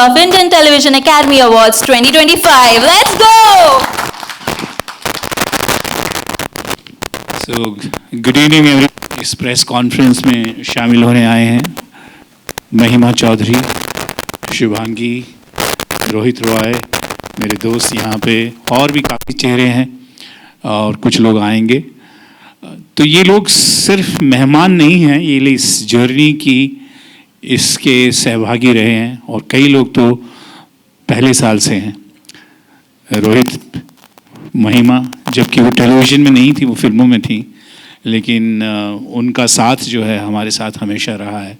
of Indian Television Academy Awards 2025. Let's go! So, good evening everyone. इस press conference में शामिल होने आए हैं महिमा चौधरी, शुभांगी, रोहित रॉय, मेरे दोस्त यहाँ पे और भी काफ़ी चेहरे हैं और कुछ लोग आएंगे। तो ये लोग सिर्फ मेहमान नहीं हैं, ये इस जर्नी की इसके सहभागी रहे हैं और कई लोग तो पहले साल से हैं। रोहित, महिमा, जबकि वो टेलीविज़न में नहीं थी, वो फिल्मों में थी, लेकिन उनका साथ जो है हमारे साथ हमेशा रहा है,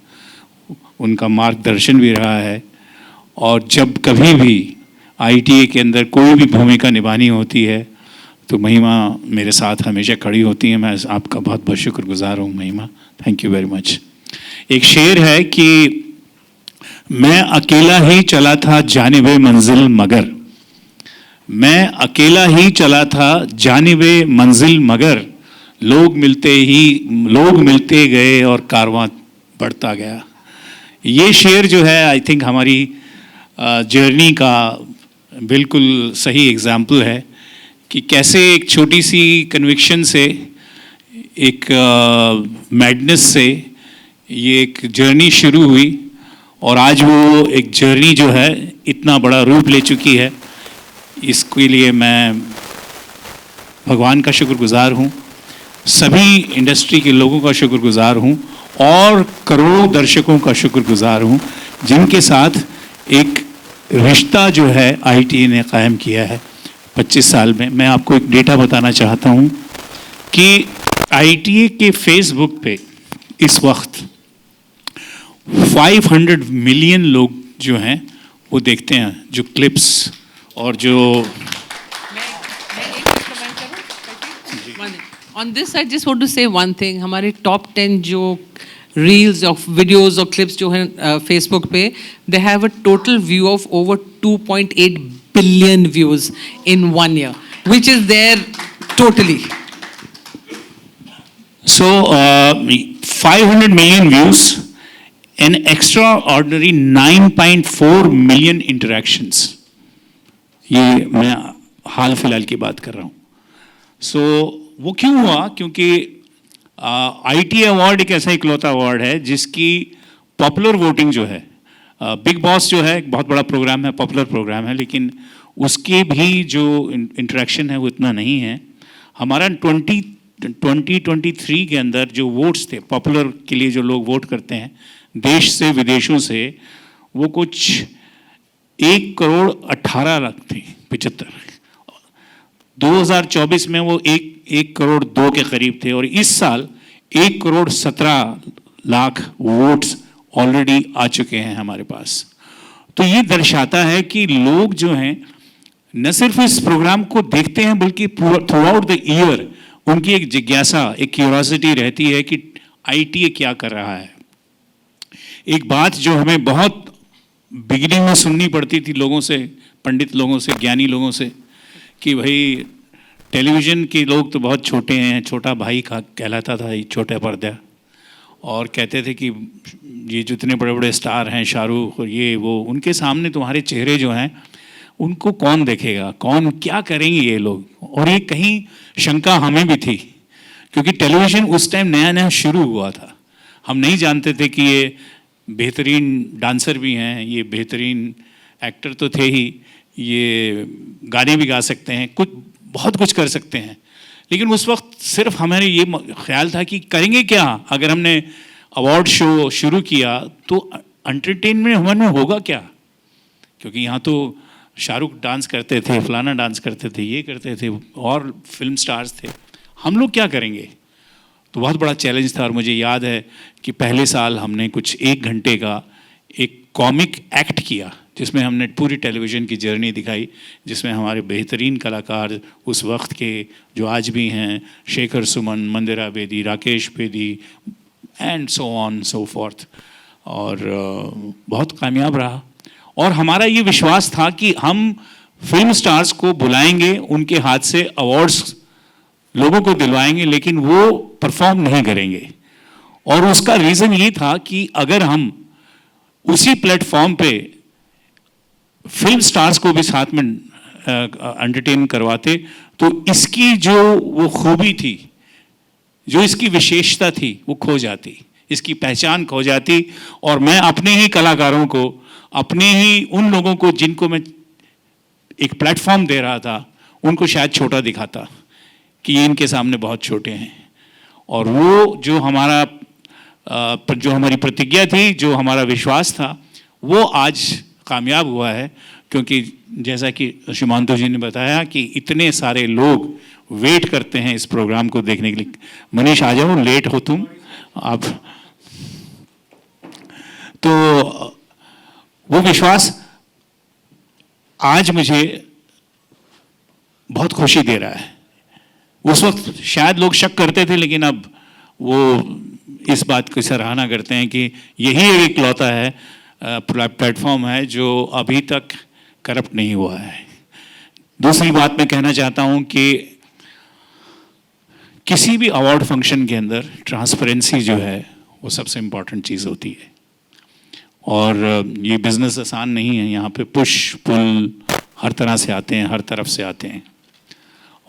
उनका मार्गदर्शन भी रहा है। और जब कभी भी ITA के अंदर कोई भी भूमिका निभानी होती है तो महिमा मेरे साथ हमेशा खड़ी होती हैं। मैं आपका बहुत बहुत शुक्रगुजार हूँ महिमा, थैंक यू वेरी मच। एक शेर है कि मैं अकेला ही चला था जानिबे मंजिल मगर, मैं अकेला ही चला था जानिबे मंजिल मगर, लोग मिलते गए और कारवां बढ़ता गया। ये शेर जो है आई थिंक हमारी जर्नी का बिल्कुल सही एग्जाम्पल है कि कैसे एक छोटी सी कन्विक्शन से, एक मैडनेस से ये एक जर्नी शुरू हुई और आज वो एक जर्नी जो है इतना बड़ा रूप ले चुकी है। इसके लिए मैं भगवान का शुक्रगुजार हूँ, सभी इंडस्ट्री के लोगों का शुक्रगुजार हूँ और करोड़ों दर्शकों का शुक्रगुजार हूँ जिनके साथ एक रिश्ता जो है ITA ने कायम किया है 25 साल में। मैं आपको एक डेटा बताना चाहता हूँ कि ITA के फेसबुक पे इस वक्त 500 मिलियन लोग जो हैं वो देखते हैं, जो क्लिप्स और जो On this, I just want to say one thing. हमारे top 10 जो reels of videos or clips जो हैं Facebook पे, they have a total view of over 2.8 billion views in 1 year, which is there totally. So 500 million views, an extraordinary 9.4 million interactions. ये मैं हाल फिलहाल की बात कर रहा हूँ। So वो क्यों हुआ? क्योंकि ITA अवार्ड एक ऐसा इकलौता अवार्ड है जिसकी पॉपुलर वोटिंग जो है, बिग बॉस जो है एक बहुत बड़ा प्रोग्राम है, पॉपुलर प्रोग्राम है, लेकिन उसके भी जो इंटरेक्शन है वो इतना नहीं है। हमारा 2023 के अंदर जो वोट्स थे पॉपुलर के लिए, जो लोग वोट करते हैं देश से विदेशों से, वो कुछ 1 करोड़ 18 लाख थे, 75। 2024 में वो 1 करोड़ 2 के करीब थे और इस साल 1 करोड़ 17 लाख वोट्स ऑलरेडी आ चुके हैं हमारे पास। तो ये दर्शाता है कि लोग जो हैं न सिर्फ इस प्रोग्राम को देखते हैं बल्कि थ्रू आउट द ईयर उनकी एक जिज्ञासा, एक क्यूरियोसिटी रहती है कि ITA क्या कर रहा है। एक बात जो हमें बहुत बिगिनिंग में सुननी पड़ती थी लोगों से, पंडित लोगों से, ज्ञानी लोगों से, कि भाई टेलीविज़न के लोग तो बहुत छोटे हैं, छोटा भाई कहलाता था ये छोटा पर्दा, और कहते थे कि ये जितने बड़े बड़े स्टार हैं, शाहरुख और ये वो, उनके सामने तुम्हारे चेहरे जो हैं उनको कौन देखेगा, कौन क्या करेंगे ये लोग। और ये कहीं शंका हमें भी थी क्योंकि टेलीविज़न उस टाइम नया नया शुरू हुआ था। हम नहीं जानते थे कि ये बेहतरीन डांसर भी हैं, ये बेहतरीन एक्टर तो थे ही, ये गाने भी गा सकते हैं, बहुत कुछ कर सकते हैं। लेकिन उस वक्त सिर्फ हमारे ये ख्याल था कि करेंगे क्या। अगर हमने अवार्ड शो शुरू किया तो एंटरटेनमेंट हमारे होगा क्या, क्योंकि यहाँ तो शाहरुख डांस करते थे, फलाना डांस करते थे, ये करते थे और फिल्म स्टार्स थे, हम लोग क्या करेंगे। तो बहुत बड़ा चैलेंज था। और मुझे याद है कि पहले साल हमने कुछ 1 घंटे का एक कॉमिक एक्ट किया जिसमें हमने पूरी टेलीविज़न की जर्नी दिखाई, जिसमें हमारे बेहतरीन कलाकार उस वक्त के जो आज भी हैं, Shekhar Suman, Mandira Bedi, Rakesh Bedi and so on so forth, और बहुत कामयाब रहा। और हमारा ये विश्वास था कि हम फिल्म स्टार्स को बुलाएंगे, उनके हाथ से अवार्ड्स लोगों को दिलवाएंगे, लेकिन वो परफॉर्म नहीं करेंगे। और उसका रीज़न ये था कि अगर हम उसी प्लेटफॉर्म पे फिल्म स्टार्स को भी साथ में एंटरटेन करवाते, तो इसकी जो वो खूबी थी, जो इसकी विशेषता थी, वो खो जाती, इसकी पहचान खो जाती। और मैं अपने ही कलाकारों को, अपने ही उन लोगों को जिनको मैं एक प्लेटफॉर्म दे रहा था, उनको शायद छोटा दिखाता कि ये इनके सामने बहुत छोटे हैं। और वो जो हमारी प्रतिज्ञा थी, जो हमारा विश्वास था, वो आज कामयाब हुआ है। क्योंकि जैसा कि शुमांतु जी ने बताया कि इतने सारे लोग वेट करते हैं इस प्रोग्राम को देखने के लिए। मनीष आ जाओ, लेट हो तुम आप। तो वो विश्वास आज मुझे बहुत खुशी दे रहा है। उस वक्त शायद लोग शक करते थे, लेकिन अब वो इस बात की सराहना करते हैं कि यही एक इकलौता है प्लेटफॉर्म है जो अभी तक करप्ट नहीं हुआ है। दूसरी बात मैं कहना चाहता हूं कि किसी भी अवार्ड फंक्शन के अंदर ट्रांसपेरेंसी जो है वो सबसे इम्पॉर्टेंट चीज़ होती है। और ये बिज़नेस आसान नहीं है, यहाँ पे पुश पुल हर तरह से आते हैं, हर तरफ से आते हैं,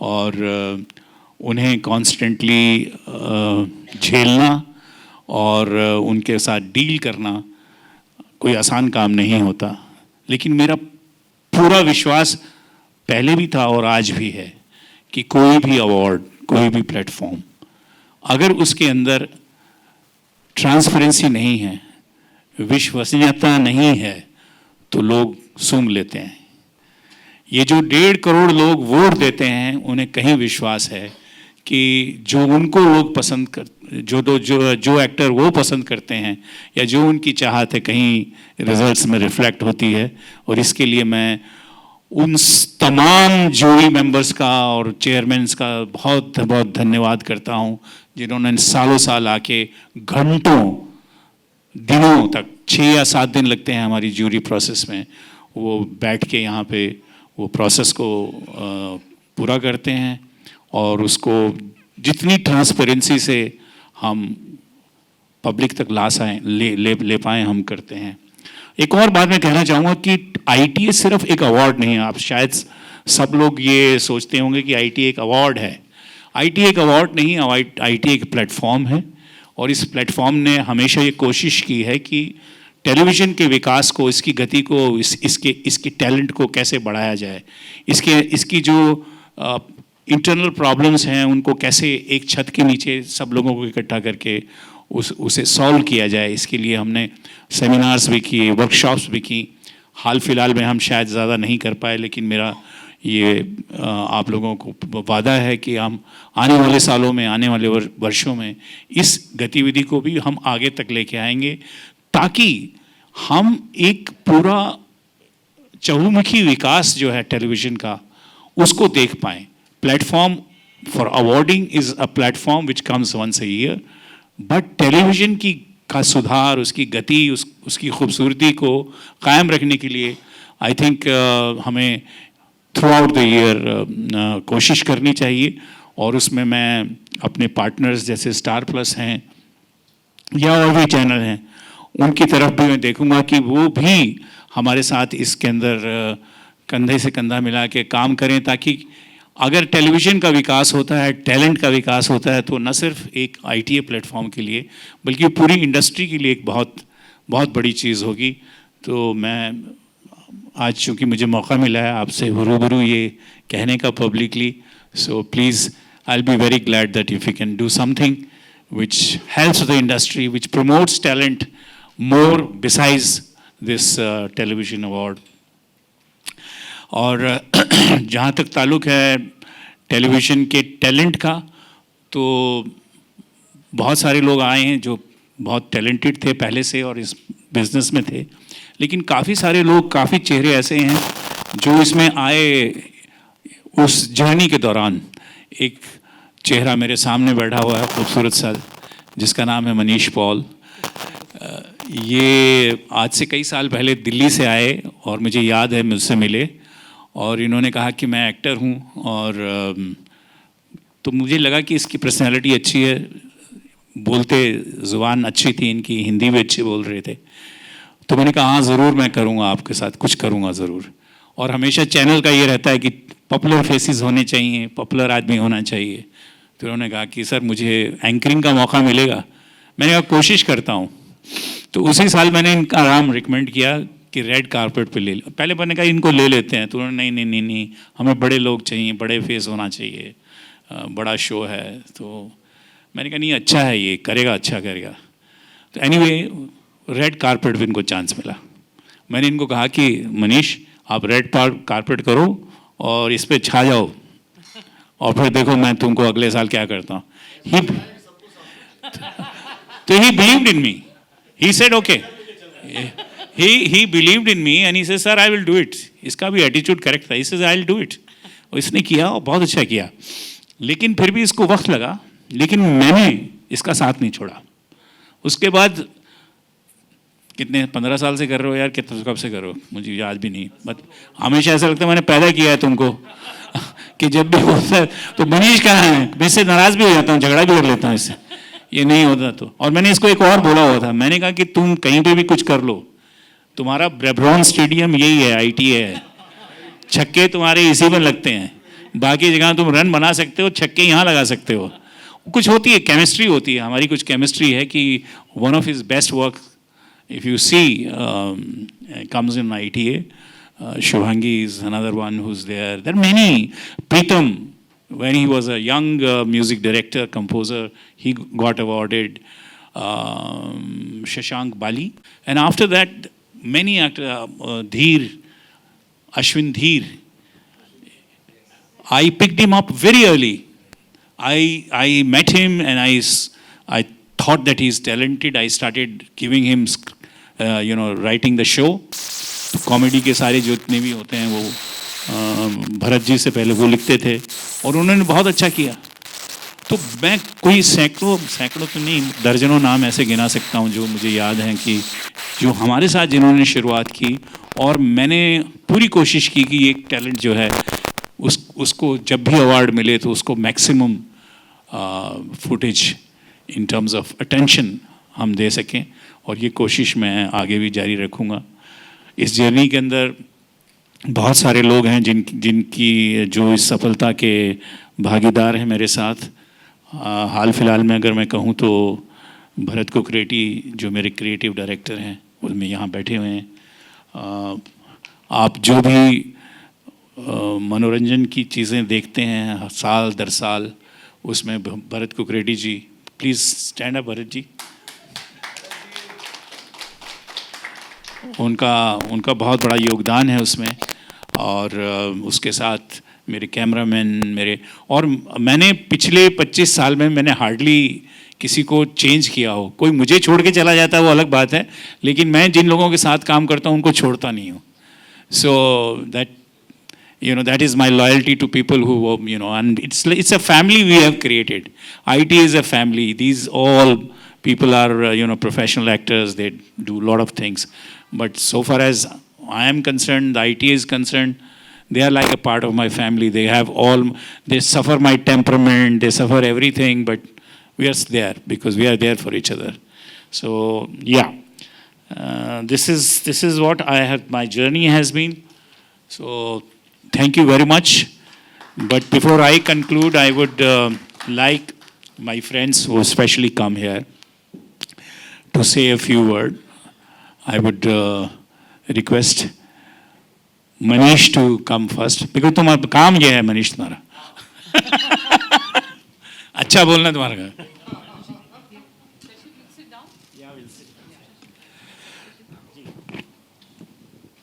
और उन्हें कॉन्स्टेंटली झेलना और उनके साथ डील करना कोई आसान काम नहीं होता। लेकिन मेरा पूरा विश्वास पहले भी था और आज भी है कि कोई भी अवार्ड, कोई भी प्लेटफॉर्म, अगर उसके अंदर ट्रांसपेरेंसी नहीं है, विश्वसनीयता नहीं है, तो लोग सूंघ लेते हैं। ये जो 1.5 करोड़ लोग वोट देते हैं, उन्हें कहीं विश्वास है कि जो उनको लोग पसंद कर, जो एक्टर वो पसंद करते हैं या जो उनकी चाहत है, कहीं रिजल्ट्स में रिफ्लेक्ट होती है। और इसके लिए मैं उन तमाम जूरी मेंबर्स का और चेयरमैन्स का बहुत बहुत धन्यवाद करता हूं, जिन्होंने सालों साल आके घंटों दिनों तक, 6 या 7 दिन लगते हैं हमारी जूरी प्रोसेस में, वो बैठ के यहाँ पे वो प्रोसेस को पूरा करते हैं और उसको जितनी ट्रांसपेरेंसी से हम पब्लिक तक ले पाएँ हम करते हैं। एक और बात मैं कहना चाहूँगा कि आईटीए सिर्फ एक अवार्ड नहीं है। आप शायद सब लोग ये सोचते होंगे कि आईटीए एक अवार्ड है। आईटीए एक अवार्ड नहीं, आईटीए एक प्लेटफॉर्म है। और इस प्लेटफॉर्म ने हमेशा ये कोशिश की है कि टेलीविज़न के विकास को, इसकी गति को, इसके टैलेंट को कैसे बढ़ाया जाए, इसकी जो इंटरनल प्रॉब्लम्स हैं उनको कैसे एक छत के नीचे सब लोगों को इकट्ठा करके उसे सॉल्व किया जाए। इसके लिए हमने सेमिनार्स भी किए, वर्कशॉप्स भी की। हाल फिलहाल में हम शायद ज़्यादा नहीं कर पाए, लेकिन मेरा ये आप लोगों को वादा है कि हम आने वाले सालों में, आने वाले वर्षों में इस गतिविधि को भी हम आगे तक लेके आएंगे, ताकि हम एक पूरा चहुमुखी विकास जो है टेलीविज़न का, उसको देख पाएँ। Platform for awarding is a platform which comes once a year, but television का सुधार, उसकी गति, उसकी खूबसूरती को कायम रखने के लिए आई थिंक हमें थ्रू आउट द ईयर कोशिश करनी चाहिए। और उसमें मैं अपने पार्टनर्स जैसे स्टार प्लस हैं या और भी चैनल हैं, उनकी तरफ भी मैं देखूंगा कि वो भी हमारे साथ इसके अंदर कंधे से कंधा मिला के काम करें, ताकि अगर टेलीविज़न का विकास होता है, टैलेंट का विकास होता है, तो न सिर्फ एक आईटीए प्लेटफॉर्म के लिए बल्कि पूरी इंडस्ट्री के लिए एक बहुत बहुत बड़ी चीज़ होगी। तो मैं आज चूँकि मुझे मौका मिला है आपसे रूबरू ये कहने का publicly, so please I will be very glad that if you can do something which helps the industry, which promotes talent more besides this television award. और जहाँ तक ताल्लुक़ है टेलीविज़न के टैलेंट का, तो बहुत सारे लोग आए हैं जो बहुत टैलेंटेड थे पहले से और इस बिज़नेस में थे, लेकिन काफ़ी सारे लोग, काफ़ी चेहरे ऐसे हैं जो इसमें आए उस जर्नी के दौरान। एक चेहरा मेरे सामने बैठा हुआ है खूबसूरत सा, जिसका नाम है मनीष पॉल। ये आज से कई साल पहले दिल्ली से आए और मुझे याद है मुझसे मिले और इन्होंने कहा कि मैं एक्टर हूँ, और तो मुझे लगा कि इसकी पर्सनैलिटी अच्छी है, बोलते ज़ुबान अच्छी थी इनकी, हिंदी भी अच्छी बोल रहे थे। तो मैंने कहा हाँ ज़रूर मैं करूँगा, आपके साथ कुछ करूँगा ज़रूर। और हमेशा चैनल का ये रहता है कि पॉपुलर फेसेस होने चाहिए, पॉपुलर आदमी होना चाहिए। तो उन्होंने कहा कि सर मुझे एंकरिंग का मौका मिलेगा। मैंने कहा कोशिश करता हूँ। तो उसी साल मैंने इनका नाम रिकमेंड किया कि रेड कारपेट पे ले लो। पहले मैंने कहा इनको ले लेते हैं, तो उन्होंने नहीं नहीं नहीं नहीं, हमें बड़े लोग चाहिए, बड़े फेस होना चाहिए, बड़ा शो है। तो मैंने कहा नहीं अच्छा है, ये करेगा, अच्छा करेगा। तो एनीवे रेड कारपेट पे इनको चांस मिला। मैंने इनको कहा कि मनीष आप रेड कारपेट करो और इस पे छा जाओ, और फिर देखो मैं तुमको अगले साल क्या करता हूँ। तो ही believed in me, he said okay, he believed in me and he said sir I will do it। इसका भी एटीट्यूड करेक्ट था, he says I will do it। और इसने किया और बहुत अच्छा किया, लेकिन फिर भी इसको वक्त लगा, लेकिन मैंने इसका साथ नहीं छोड़ा। उसके बाद कितने 15 साल से कर रहे हो यार, कितने कब से कर रहे हो मुझे याद भी नहीं, बट हमेशा ऐसा लगता है मैंने पैदा किया है तुमको कि जब भी होता है तो मनीष कहाँ है, मैं इससे नाराज भी हो जाता हूँ, झगड़ा भी कर लेता हूँ इससे, ये नहीं होता तो। और मैंने इसको एक और बोला हुआ था, मैंने कहा कि तुम कहीं पे भी कुछ कर लो, तुम्हारा ब्रेबरॉन स्टेडियम यही है, ITA है, छक्के तुम्हारे इसी में लगते हैं, बाकी जगह तुम रन बना सकते हो, छक्के यहाँ लगा सकते हो। कुछ होती है, केमिस्ट्री होती है, हमारी कुछ केमिस्ट्री है कि one of his best work if you see comes in ITA। Shubhangi is another one who's there. There are many. Pritam, when he was a young music director, composer, he got awarded. Shashank Bali. And after that, many actors, Dheer, Ashwin Dheer. I picked him up very early. I met him and I thought that he's talented. I started giving him, writing the show. Comedy के सारे जितने भी होते हैं वो भरत जी से पहले वो लिखते थे और उन्होंने बहुत अच्छा किया। तो मैं कोई सैकड़ों तो नहीं, दर्जनों नाम ऐसे गिना सकता हूँ जो मुझे याद हैं कि जो हमारे साथ जिन्होंने शुरुआत की, और मैंने पूरी कोशिश की कि एक टैलेंट जो है उसको जब भी अवार्ड मिले तो उसको maximum footage in terms of attention हम दे सकें, और ये कोशिश मैं आगे भी जारी रखूँगा। इस जर्नी के अंदर बहुत सारे लोग हैं जिनकी जो इस सफलता के भागीदार हैं मेरे साथ। हाल फिलहाल में अगर मैं कहूँ तो भरत कुकरेटी जो मेरे क्रिएटिव डायरेक्टर हैं उनमें यहाँ बैठे हुए हैं। आप जो भी मनोरंजन की चीज़ें देखते हैं साल दर साल, उसमें भरत कुकरेटी जी, please stand up Bharat ji. उनका बहुत बड़ा योगदान है उसमें, और उसके साथ मेरे कैमरामैन और मैंने पिछले 25 साल में मैंने हार्डली किसी को चेंज किया हो। कोई मुझे छोड़ के चला जाता है वो अलग बात है, लेकिन मैं जिन लोगों के साथ काम करता हूँ उनको छोड़ता नहीं हूँ। सो that is my loyalty to people who, and it's a family we have created. ITA is a family. These all people are, professional actors. They do a lot of things. But so far as I am concerned, the ITA is concerned, they are like a part of my family. They suffer my temperament, they suffer everything, but we are there because we are there for each other. So, yeah. This is what my journey has been. So, thank you very much. But before I conclude, I would like my friends who especially come here to say a few words. I would request Manish to come first, because तुम्हारा काम ये है मनीष तुम्हारा अच्छा बोलना तुम्हारा काम।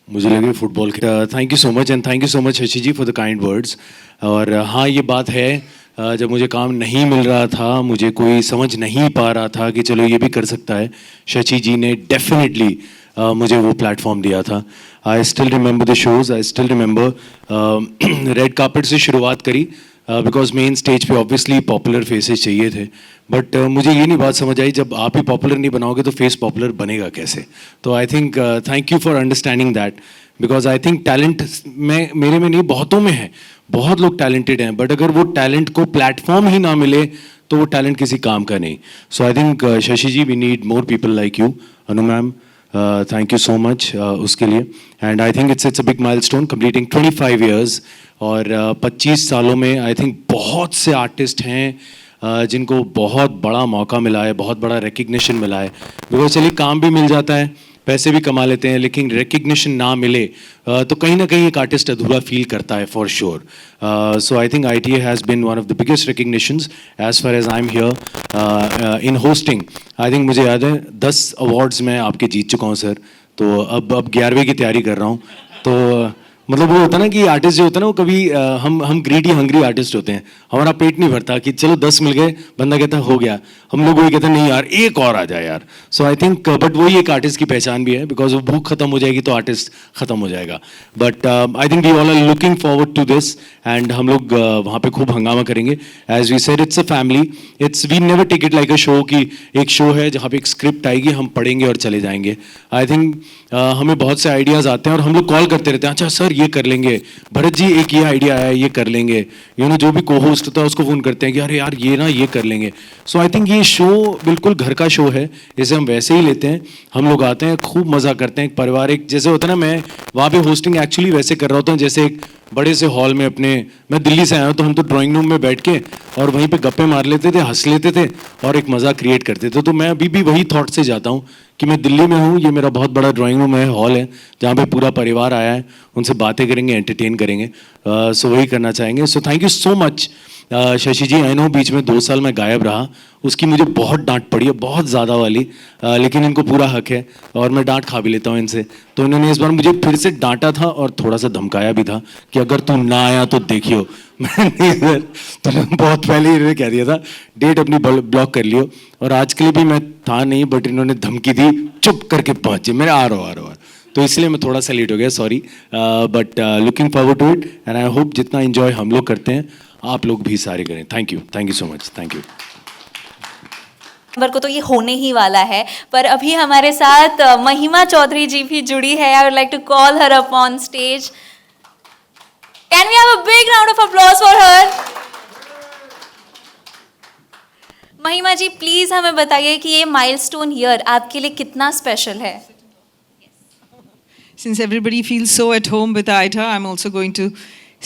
मुझे लगे फुटबॉल के thank you so much and thank you so much Shashi ji for the kind words. और हाँ ये बात है, जब मुझे काम नहीं मिल रहा था, मुझे कोई समझ नहीं पा रहा था कि चलो ये भी कर सकता है, शशि जी ने डेफिनेटली मुझे वो प्लेटफॉर्म दिया था। I still remember the shows, I still remember red carpet से शुरुआत करी बिकॉज मेन स्टेज पे ऑब्वियसली पॉपुलर फेसेस चाहिए थे, बट मुझे ये नहीं बात समझ आई जब आप ही पॉपुलर नहीं बनाओगे तो फेस पॉपुलर बनेगा कैसे। तो I think thank you for understanding that, because I think talent मेरे में नहीं, बहुतों में है, बहुत लोग टैलेंटेड हैं, बट अगर वो टैलेंट को प्लेटफॉर्म ही ना मिले तो वो टैलेंट किसी काम का नहीं। So I think Shashi ji we need more people like you, Anu ma'am, thank you so much उसके लिए. And I think it's a big milestone completing 25 years. और 25 सालों में आई थिंक बहुत से आर्टिस्ट हैं जिनको बहुत बड़ा मौका मिला है, बहुत बड़ा रिकग्निशन मिला है. बिकॉज चलिए काम भी मिल जाता है, पैसे भी कमा लेते हैं, लेकिन रिकग्निशन ना मिले तो कहीं ना कहीं एक आर्टिस्ट अधूरा फील करता है for sure. So I think ITA has been one of the biggest recognitions as far as I am here in hosting. I think मुझे याद है 10 अवार्ड्स मैं आपके जीत चुका हूँ सर. तो अब 11वें की तैयारी कर रहा हूँ. तो मतलब वो होता है ना कि आर्टिस्ट जो होता है ना वो कभी हम ग्रीडी हंग्री आर्टिस्ट होते हैं. हमारा पेट नहीं भरता कि चलो 10 मिल गए, बंदा कहता है हो गया. हम लोग वही कहते हैं नहीं यार एक और आ जाए यार. सो आई थिंक बट वही एक आर्टिस्ट की पहचान भी है, बिकॉज वो भूख खत्म हो जाएगी तो आर्टिस्ट खत्म हो जाएगा. But I think we all are looking forward to this. And हम लोग वहाँ पे खूब हंगामा करेंगे. As we said it's a family. It's we never take it like a show कि एक शो है जहाँ पे एक स्क्रिप्ट आएगी, हम पढ़ेंगे और चले जाएंगे. आई थिंक हमें बहुत से आइडियाज़ आते हैं और हम लोग कॉल करते रहते हैं, अच्छा सर ये कर लेंगे, भरत जी एक ये आइडिया आया ये कर लेंगे. यू नो जो भी को होस्ट होता है उसको फ़ोन करते हैं कि अरे यार ये ना ये कर लेंगे. सो आई थिंक ये शो बिल्कुल घर का शो है, इसे हम वैसे ही लेते हैं. हम लोग आते हैं, खूब मज़ा करते हैं. एक पारिवारिक जैसे होता है ना, मैं वहाँ पे होस्टिंग एक्चुअली वैसे कर रहा होता हूँ जैसे एक बड़े से हॉल में अपने, मैं दिल्ली से आया हूँ तो हम तो ड्राइंग रूम में बैठ के और वहीं पे गप्पे मार लेते थे, हंस लेते थे और एक मज़ा क्रिएट करते थे. तो मैं अभी भी वही थॉट से जाता हूँ कि मैं दिल्ली में हूँ, ये मेरा बहुत बड़ा ड्राइंग रूम है, हॉल है जहाँ पे पूरा परिवार आया है, उनसे बातें करेंगे, एंटरटेन करेंगे. सो वही करना चाहेंगे. So thank you so much Shashi ji. I know बीच में 2 साल मैं गायब रहा, उसकी मुझे बहुत डांट पड़ी है, बहुत ज़्यादा वाली. लेकिन इनको पूरा हक है और मैं डांट खा भी लेता हूँ इनसे. तो इन्होंने इस बार मुझे फिर से डांटा था और थोड़ा सा धमकाया भी था कि अगर तू ना आया तो देखियो. मैंने सर तो बहुत पहले ही इन्होंने कह दिया था डेट अपनी ब्लॉक कर लियो. और आज के लिए भी मैं था नहीं, बट इन्होंने धमकी दी चुप करके पहुँचे, मेरे आ रहा हूँ. तो इसलिए मैं थोड़ा सा लेट हो गया, sorry. But looking forward to it and I hope जितना इन्जॉय हम लोग करते हैं आप लोग भी सारे करें. Thank you so much. Thank you. Number को तो ये होने ही वाला है, पर अभी हमारे साथ महिमा चौधरी जी भी जुड़ी है. I would like to call her up on stage. Can we have a big round of applause for her. Mahima ji please हमें बताइए कि ये माइलस्टोन ईयर आपके लिए कितना स्पेशल है. Since everybody feels so at home with Aida, I'm also going to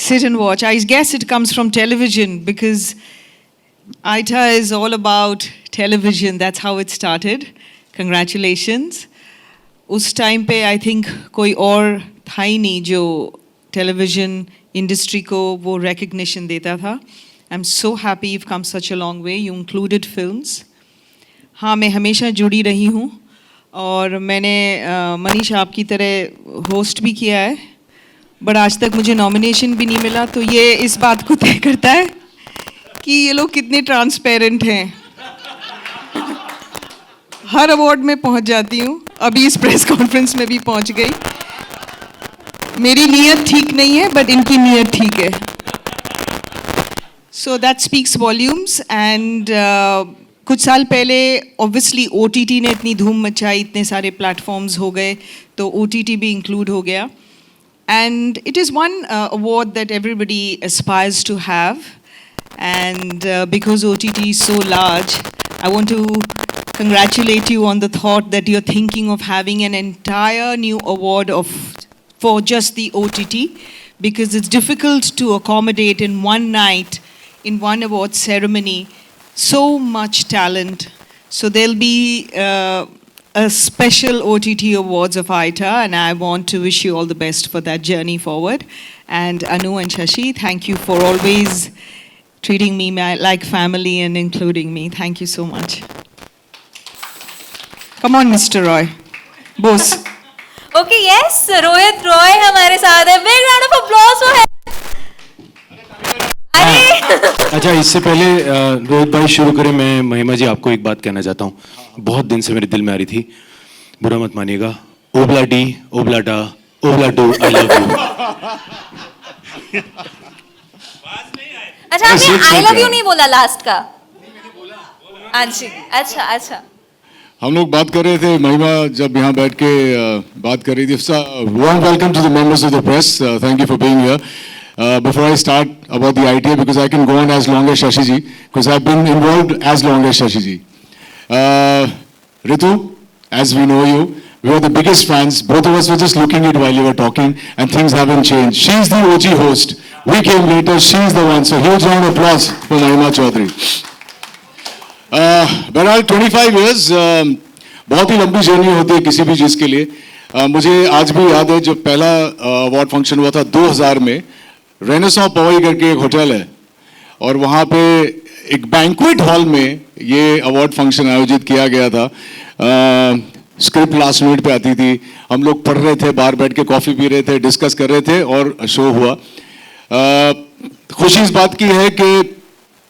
sit and watch. I guess it comes from television because Aida is all about television. That's how it started. Congratulations. उस time पे I think कोई और था ही नहीं जो television industry को वो recognition देता था. I'm so happy you've come such a long way. You included films. हाँ मैं हमेशा जुड़ी रही हूँ और मैंने मनीष आपकी तरह होस्ट भी किया है, बट आज तक मुझे नॉमिनेशन भी नहीं मिला. तो ये इस बात को तय करता है कि ये लोग कितने ट्रांसपेरेंट हैं. हर अवार्ड में पहुंच जाती हूँ, अभी इस प्रेस कॉन्फ्रेंस में भी पहुंच गई. मेरी नीयत ठीक नहीं है बट इनकी नीयत ठीक है. So that speaks volumes. And कुछ साल पहले ऑब्वियसली OTT ने इतनी धूम मचाई, इतने सारे प्लेटफॉर्म्स हो गए, तो OTT भी इंक्लूड हो गया. And it is one award that everybody aspires to have. And because OTT is so large, I want to congratulate you on the thought that you're thinking of having an entire new award for just the OTT, because it's difficult to accommodate in one night, in one award ceremony, so much talent. So there'll be a special OTT Awards of Aida, and I want to wish you all the best for that journey forward. And Anu and Shashi, thank you for always treating me like family and including me. Thank you so much. Come on, Mr. Roy. Boss. Okay yes, Rohit Roy हमारे साथ है. Big round of applause for him. अरे अच्छा, इससे पहले रोहित भाई शुरू करें, मैं महिमा जी आपको एक बात कहना चाहता हूँ. बहुत दिन से मेरे दिल में आ रही थी, बुरा मत मानिएगा. ओबला डी, ओबला डा, ओबला डू, आई लव यू. अच्छा आपने आई लव यू नहीं बोला लास्ट का. अच्छा अच्छा. हम लोग बात कर रहे थे, महिमा जब यहाँ बैठ के बात कर रही थी. Warm welcome to the members of the press. Thank you for being here. Before I start about the ITA, because I can go on as long as Shashi ji, because I've been involved as long as Shashi ji. Ritu, as we know you, We were the biggest fans. Both of us were just looking at while you were talking, and things haven't changed. She's the OG host. We came later. She's the one. So huge round of applause for Mahima Chaudhary. बहरहाल 25 years बहुत ही लंबी journey होती है किसी भी चीज़ के लिए. मुझे आज भी याद है जब पहला अवार्ड फंक्शन हुआ था 2000 में. रेनेसां पवई करके एक होटल है और वहाँ पे एक बैंक्वेट हॉल में ये अवार्ड फंक्शन आयोजित किया गया था. स्क्रिप्ट लास्ट मिनट पे आती थी, हम लोग पढ़ रहे थे, बाहर बैठ के कॉफ़ी पी रहे थे, डिस्कस कर रहे थे और शो हुआ. खुशी इस बात की है कि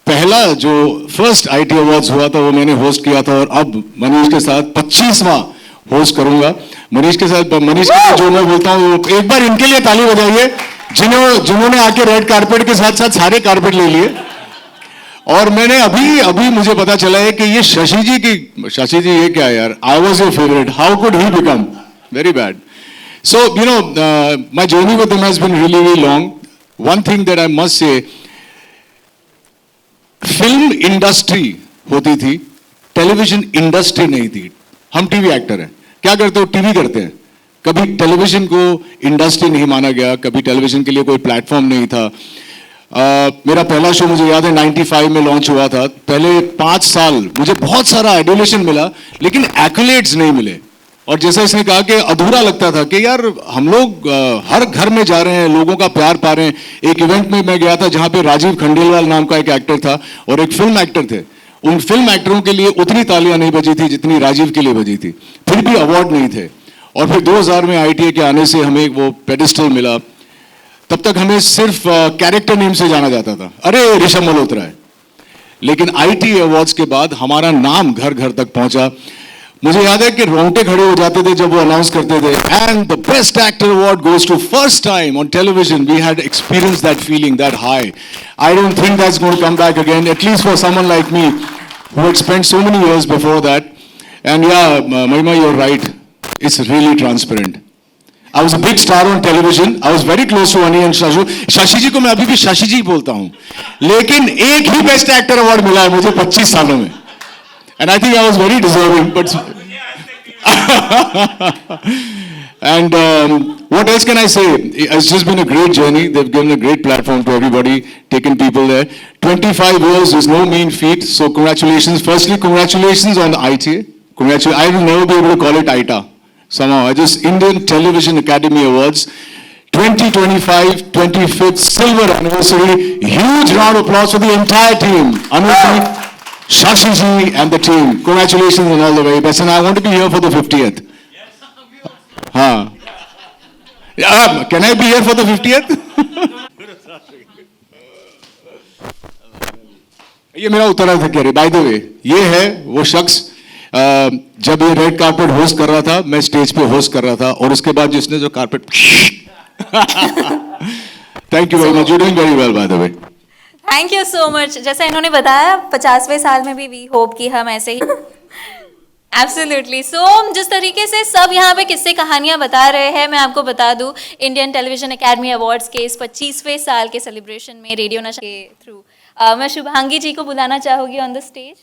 पहला जो फर्स्ट आईटी अवार्ड्स हुआ था वो मैंने होस्ट किया था और अब मनीष के साथ 25वां होस्ट करूंगा. मनीष के साथ, मनीष के साथ जो मैं बोलता हूँ, एक बार इनके लिए ताली बजाइए जिन्होंने आके रेड कारपेट के साथ साथ सारे कारपेट ले लिए. और मैंने अभी मुझे पता चला है कि ये शशि जी ये क्या है यार, I was your favourite, how could he become very bad. So you know my journey with him has been really very long. One thing that I must say, film industry होती थी, टेलीविजन इंडस्ट्री नहीं थी. हम TV actor हैं, क्या करते हो, TV करते हैं. कभी टेलीविजन को इंडस्ट्री नहीं माना गया, कभी टेलीविजन के लिए कोई प्लेटफॉर्म नहीं था. मेरा पहला शो मुझे याद है 95 में लॉन्च हुआ था. पहले 5 साल मुझे बहुत सारा एडुलेशन मिला लेकिन एक्युलेट्स नहीं मिले. और जैसा इसने कहा कि अधूरा लगता था कि यार हम लोग हर घर में जा रहे हैं, लोगों का प्यार पा रहे हैं. एक इवेंट में मैं गया था जहां पे राजीव खंडेलवाल नाम का एक एक्टर था और एक फिल्म एक्टर थे. उन फिल्म एक्टरों के लिए उतनी तालियां नहीं बजी थी जितनी राजीव के लिए बजी थी, फिर भी अवार्ड नहीं थे. और फिर 2000 में ITA के आने से हमें वो पेडिस्टल मिला. तब तक हमें सिर्फ कैरेक्टर नेम से जाना जाता था, अरे ऋषभ मल्होत्रा है. लेकिन ITA अवार्ड्स के बाद हमारा नाम घर घर तक पहुंचा. मुझे याद है कि रोंगटे खड़े हो जाते थे जब वो अनाउंस करते थे, and the best actor award goes to, first time on television we had experience that feeling, that high. I don't think that's going to come back again, at least for someone like me who had spent so many years before that. And yeah, Mahima, you're right. It's really transparent. I was a big star on television. I was very close to Ani and Shashu. Shashi ji को मैं अभी भी शशि जी बोलता हूँ. लेकिन एक ही best actor award मिला है मुझे 25 सालों में. And I think I was very deserving. But and what else can I say? It's just been a great journey. They've given a great platform to everybody, taken people there. 25 years is no mean feat. So congratulations. Firstly, congratulations on the ITA. I will never be able to call it ITA. Somehow, I just Indian Television Academy Awards, 2025, 25th silver anniversary. Huge round of applause for the entire team. Anuji, Shashi ji and the team. Congratulations and all the very best. And I want to be here for the 50th. हाँ. Can I be here for the 50th? ये मेरा उत्तराधिकारी कह रहे. By the way, ये है वो शख्स जब ये रेड कारपेट होस्ट कर रहा था, मैं स्टेज पे होस्ट कर रहा था और उसके बाद जिसने जो carpet thank you very much, you doing very well by the way. Thank you so much. जैसा इन्होंने बताया 50वें साल में भी वी होप कि हम ऐसे ही एब्सोल्युटली. सो जिस तरीके से सब यहाँ पे किस्से कहानियाँ बता रहे हैं, मैं आपको बता दूँ इंडियन टेलीविजन एकेडमी अवार्ड्स के इस 25वें साल के सेलिब्रेशन में रेडियो नशा के थ्रू मैं शुभांगी जी को बुलाना चाहूँगी on the stage.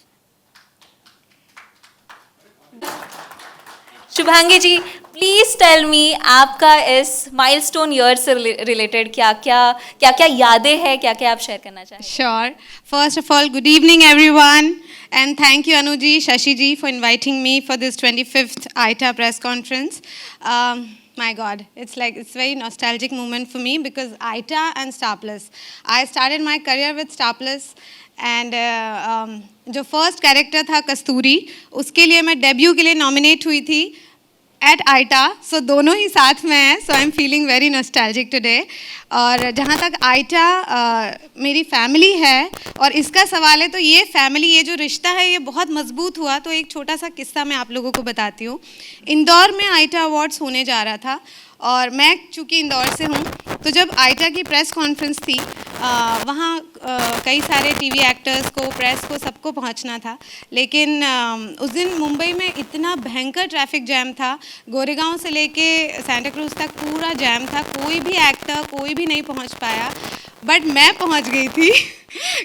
Shubhangi ji, please tell me आपका इस माइलस्टोन ईयर से रिलेटेड क्या क्या यादें हैं, क्या क्या आप शेयर करना चाहेंगे? Sure. First of all, good evening, everyone. And thank you, Anuji, Shashi ji, for inviting me for this 25th ITA press conference. My God, it's very nostalgic moment for me because ITA and Star Plus. I started my career with Star Plus. And जो first character था कस्तूरी, उसके लिए मैं debut के लिए nominate हुई थी eight iota. सो दोनों ही साथ में हैं. So I am feeling very nostalgic today. और जहाँ तक आइटा मेरी फैमिली है और इसका सवाल है, तो ये फैमिली, ये जो रिश्ता है, ये बहुत मजबूत हुआ. तो एक छोटा सा किस्सा मैं आप लोगों को बताती हूँ. इंदौर में आइटा अवार्ड्स होने जा रहा था और मैं चूँकि इंदौर से हूँ, तो जब आइटा की प्रेस कॉन्फ्रेंस थी, वहाँ कई सारे टीवी एक्टर्स को, प्रेस को, सबको पहुँचना था. लेकिन उस दिन मुंबई में इतना भयंकर ट्रैफिक जैम था, गोरेगांव से लेके सेंटा क्रूज तक पूरा जैम था. कोई भी एक्टर, कोई भी नहीं पहुँच पाया. बट मैं पहुँच गई थी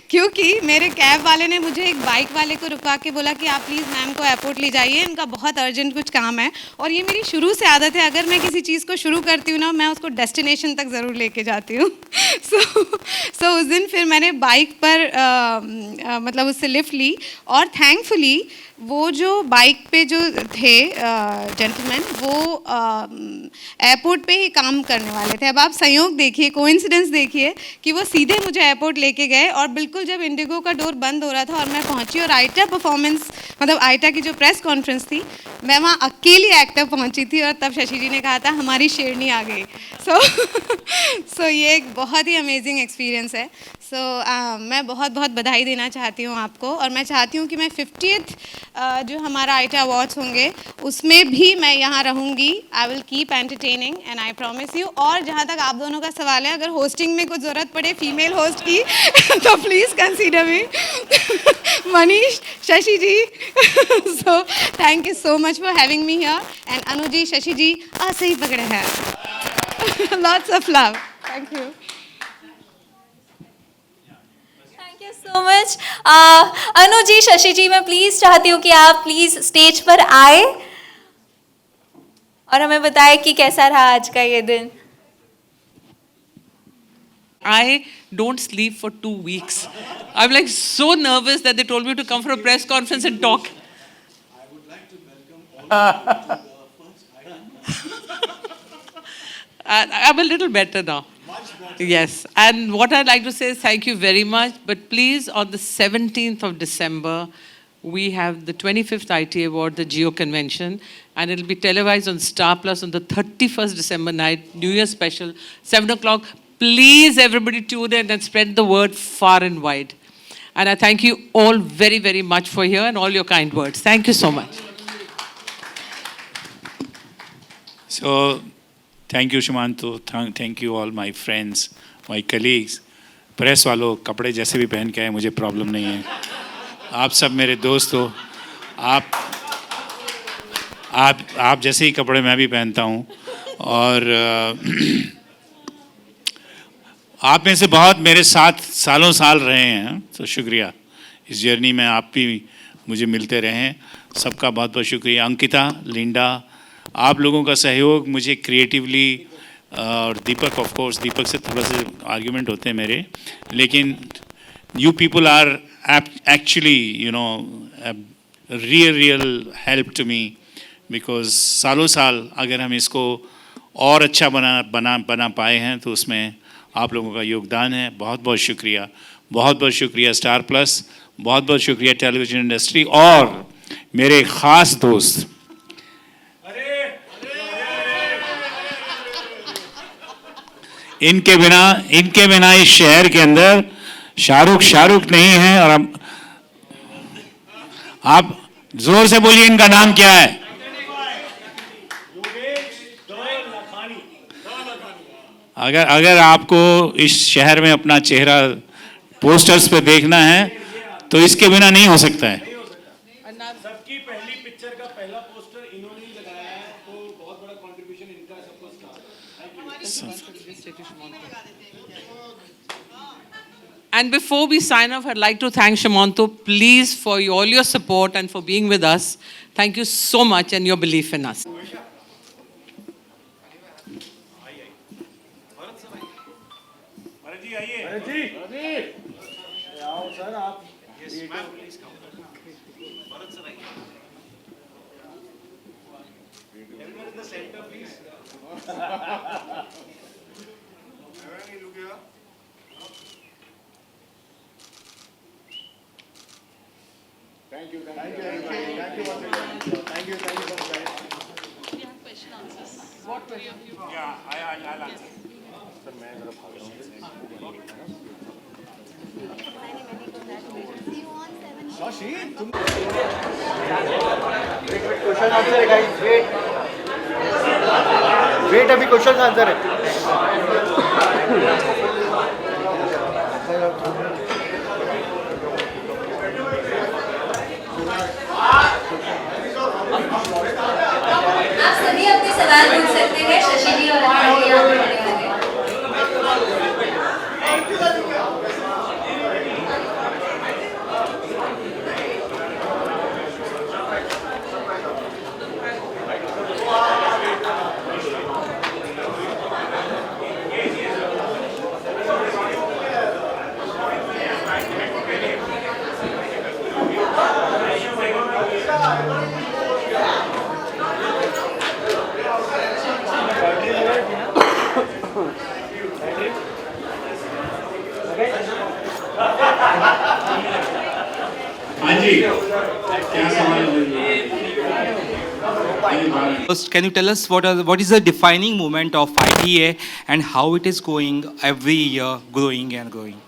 क्योंकि मेरे कैब वाले ने मुझे एक बाइक वाले को रुका के बोला कि आप प्लीज़ मैम को एयरपोर्ट ले जाइए, इनका बहुत अर्जेंट कुछ काम है। और ये मेरी शुरू से आदत है, अगर मैं किसी चीज़ को शुरू करती हूँ ना, मैं उसको डेस्टिनेशन तक ज़रूर लेके जाती हूँ। सो उस दिन फिर मैंने बाइक पर मतलब उससे लिफ्ट ली, और थैंकफुली वो जो बाइक पे जो थे जेंटलमैन, वो एयरपोर्ट पे ही काम करने वाले थे। अब आप संयोग देखिए, कोइंसिडेंस देखिए कि वो सीधे मुझे एयरपोर्ट लेके गए, और बिल्कुल जब इंडिगो का डोर बंद हो रहा था और मैं पहुंची, और आईटा परफॉर्मेंस मतलब आईटा की जो प्रेस कॉन्फ्रेंस थी, मैं वहाँ अकेली एक्टर पहुंची थी, और तब शशि जी ने कहा था हमारी शेरनी आ गई। सो ये एक बहुत ही अमेजिंग एक्सपीरियंस है। मैं बहुत बहुत बधाई देना चाहती हूँ आपको, और मैं चाहती हूँ कि मैं 50th जो हमारा आईटा अवार्ड्स होंगे उसमें भी मैं यहाँ रहूँगी। I will keep entertaining and I promise you. और जहाँ तक आप दोनों का सवाल है, अगर होस्टिंग में कुछ ज़रूरत पड़े फीमेल होस्ट की तो please consider me. Manish, Shashi ji, so thank you so much for having me here. And Anu ji, Shashi ji सही पकड़े हैं। Lots of love. Thank you. Thank you so much. Anu ji, Shashi ji, मैं प्लीज चाहती हूँ कि आप प्लीज स्टेज पर आए और हमें बताएं कि कैसा रहा आज का ये दिन। I don't sleep for 2 weeks. I'm like so nervous that they told me to come for a press conference and talk. I'm a little better now. Yes. And what I'd like to say is thank you very much. But please, on the 17th of December, we have the 25th IT Award, the Geo Convention, and it'll be televised on Star Plus on the 31st December night, New Year special, 7 o'clock. Please, everybody tune in and spread the word far and wide. And I thank you all very, very much for here and all your kind words. Thank you so much. So, thank you, Shumantu. Thank you all my friends, my colleagues. Press वालों, कपड़े जैसे भी पहन के आए, मुझे problem नहीं है। आप सब मेरे दोस्त हो। आप जैसे ही कपड़े मैं भी पहनता हूँ, और आप में से बहुत मेरे साथ सालों साल रहे हैं, तो शुक्रिया। इस जर्नी में आप भी मुझे मिलते रहें, सबका बहुत बहुत शुक्रिया। अंकिता, लिंडा, आप लोगों का सहयोग मुझे क्रिएटिवली, और दीपक, ऑफ कोर्स दीपक से थोड़ा सा आर्ग्यूमेंट होते हैं मेरे, लेकिन you people are actually you know real help to me, because सालों साल अगर हम इसको और अच्छा बना पाए हैं तो उसमें आप लोगों का योगदान है। बहुत बहुत शुक्रिया, बहुत बहुत शुक्रिया स्टार प्लस, बहुत बहुत शुक्रिया टेलीविज़न इंडस्ट्री, और मेरे ख़ास दोस्त इनके बिना इस शहर के अंदर शाहरुख नहीं है। और आप जोर से बोलिए, इनका नाम क्या है? अगर आपको इस शहर में अपना चेहरा पोस्टर्स पे देखना है तो इसके बिना नहीं हो सकता है। सबकी पहली पिक्चर का पहला पोस्टर इन्होंने ही लगाया है, तो बहुत बड़ा कंट्रीब्यूशन इनका है सबको। And before we sign off, I'd like to thank Shumantu, please, for all your support and for being with us. Thank you so much and your belief in us. Question answer है guys, wait अभी question answer है। आप सभी अपने सवाल पूछ सकते हैं, शशि जी और अनु जी यहाँ पर खड़े हैं। First, can you tell us what is the defining moment of ITA and how it is going every year, growing and growing?